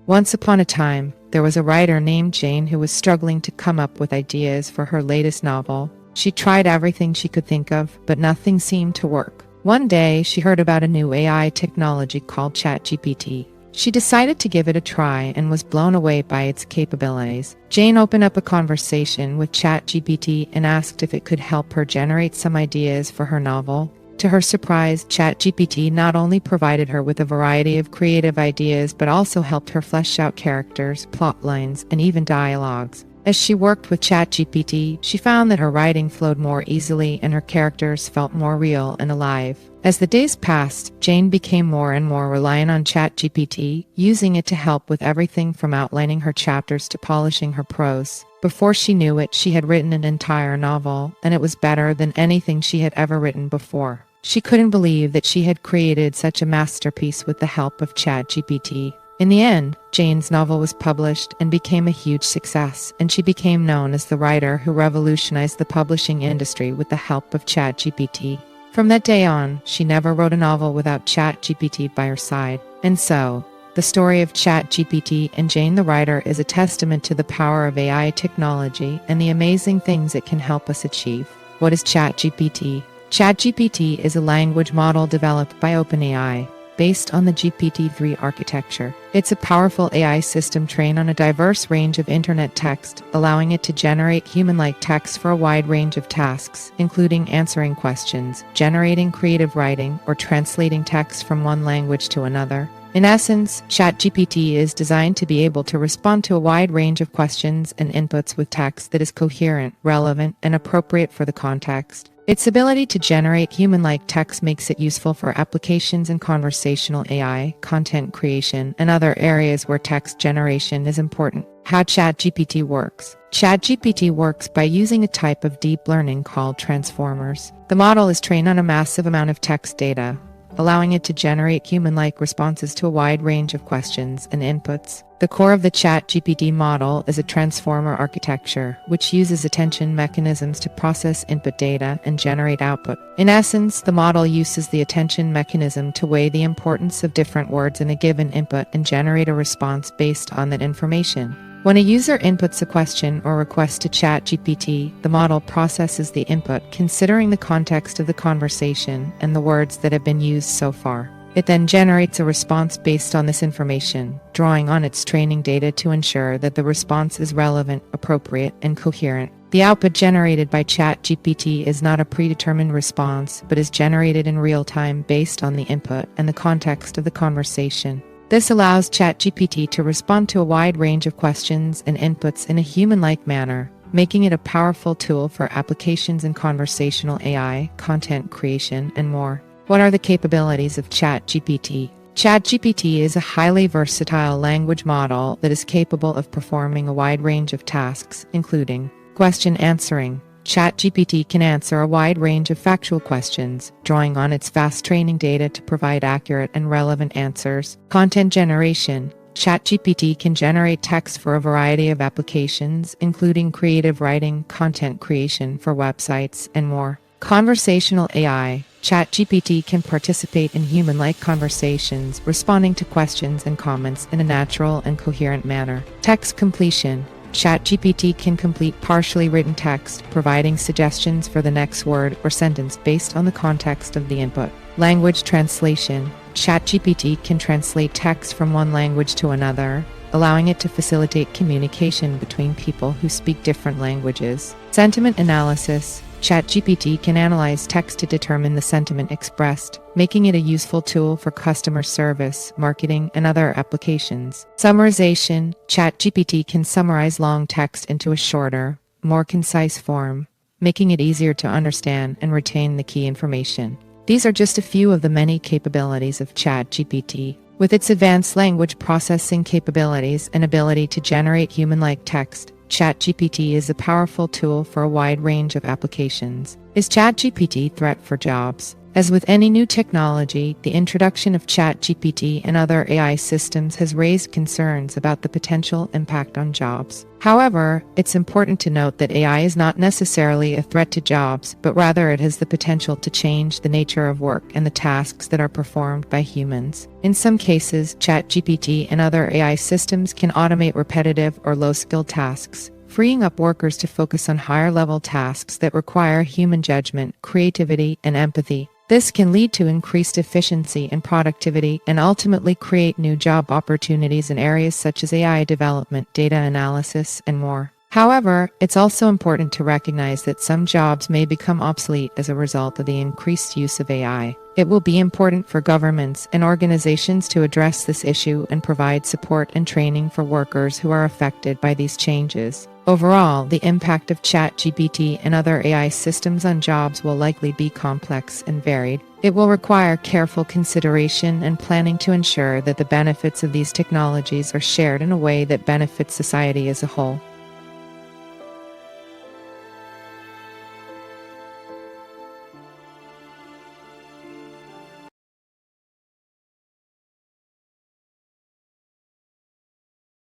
Once upon a time, there was a writer named Jane who was struggling to come up with ideas for her latest novel. She tried everything she could think of, but nothing seemed to work. One day, she heard about a new AI technology called ChatGPT. She decided to give it a try and was blown away by its capabilities. Jane opened up a conversation with ChatGPT and asked if it could help her generate some ideas for her novel. To her surprise, ChatGPT not only provided her with a variety of creative ideas but also helped her flesh out characters, plot lines, and even dialogues. As she worked with ChatGPT, she found that her writing flowed more easily and her characters felt more real and alive. As the days passed, Jane became more and more reliant on ChatGPT, using it to help with everything from outlining her chapters to polishing her prose. Before she knew it, she had written an entire novel, and it was better than anything she had ever written before. She couldn't believe that she had created such a masterpiece with the help of ChatGPT. In the end, Jane's novel was published and became a huge success, and she became known as the writer who revolutionized the publishing industry with the help of ChatGPT. From that day on, she never wrote a novel without ChatGPT by her side. And so, the story of ChatGPT and Jane the writer is a testament to the power of AI technology and the amazing things it can help us achieve. What is ChatGPT? ChatGPT is a language model developed by OpenAI, based on the GPT-3 architecture. It's a powerful AI system trained on a diverse range of internet text, allowing it to generate human-like text for a wide range of tasks, including answering questions, generating creative writing, or translating text from one language to another. In essence, ChatGPT is designed to be able to respond to a wide range of questions and inputs with text that is coherent, relevant, and appropriate for the context. Its ability to generate human-like text makes it useful for applications in conversational AI, content creation, and other areas where text generation is important. How ChatGPT works. ChatGPT works by using a type of deep learning called transformers. The model is trained on a massive amount of text data, allowing it to generate human-like responses to a wide range of questions and inputs. The core of the ChatGPT model is a transformer architecture, which uses attention mechanisms to process input data and generate output. In essence, the model uses the attention mechanism to weigh the importance of different words in a given input and generate a response based on that information. When a user inputs a question or request to ChatGPT, the model processes the input, considering the context of the conversation and the words that have been used so far. It then generates a response based on this information, drawing on its training data to ensure that the response is relevant, appropriate, and coherent. The output generated by ChatGPT is not a predetermined response, but is generated in real time based on the input and the context of the conversation. This allows ChatGPT to respond to a wide range of questions and inputs in a human-like manner, making it a powerful tool for applications in conversational AI, content creation, and more. What are the capabilities of ChatGPT? ChatGPT is a highly versatile language model that is capable of performing a wide range of tasks, including question answering. ChatGPT can answer a wide range of factual questions, drawing on its vast training data to provide accurate and relevant answers. Content generation. ChatGPT can generate text for a variety of applications, including creative writing, content creation for websites, and more. Conversational AI. ChatGPT can participate in human-like conversations, responding to questions and comments in a natural and coherent manner. Text completion. ChatGPT can complete partially written text, providing suggestions for the next word or sentence based on the context of the input. Language translation. ChatGPT can translate text from one language to another, allowing it to facilitate communication between people who speak different languages. Sentiment analysis. ChatGPT can analyze text to determine the sentiment expressed, making it a useful tool for customer service, marketing, and other applications. Summarization. ChatGPT can summarize long text into a shorter, more concise form, making it easier to understand and retain the key information. These are just a few of the many capabilities of ChatGPT. With its advanced language processing capabilities and ability to generate human-like text, ChatGPT is a powerful tool for a wide range of applications. Is ChatGPT a threat for jobs? As with any new technology, the introduction of ChatGPT and other AI systems has raised concerns about the potential impact on jobs. However, it's important to note that AI is not necessarily a threat to jobs, but rather it has the potential to change the nature of work and the tasks that are performed by humans. In some cases, ChatGPT and other AI systems can automate repetitive or low-skilled tasks, freeing up workers to focus on higher-level tasks that require human judgment, creativity, and empathy. This can lead to increased efficiency and productivity and ultimately create new job opportunities in areas such as AI development, data analysis, and more. However, it's also important to recognize that some jobs may become obsolete as a result of the increased use of AI. It will be important for governments and organizations to address this issue and provide support and training for workers who are affected by these changes. Overall, the impact of ChatGPT and other AI systems on jobs will likely be complex and varied. It will require careful consideration and planning to ensure that the benefits of these technologies are shared in a way that benefits society as a whole.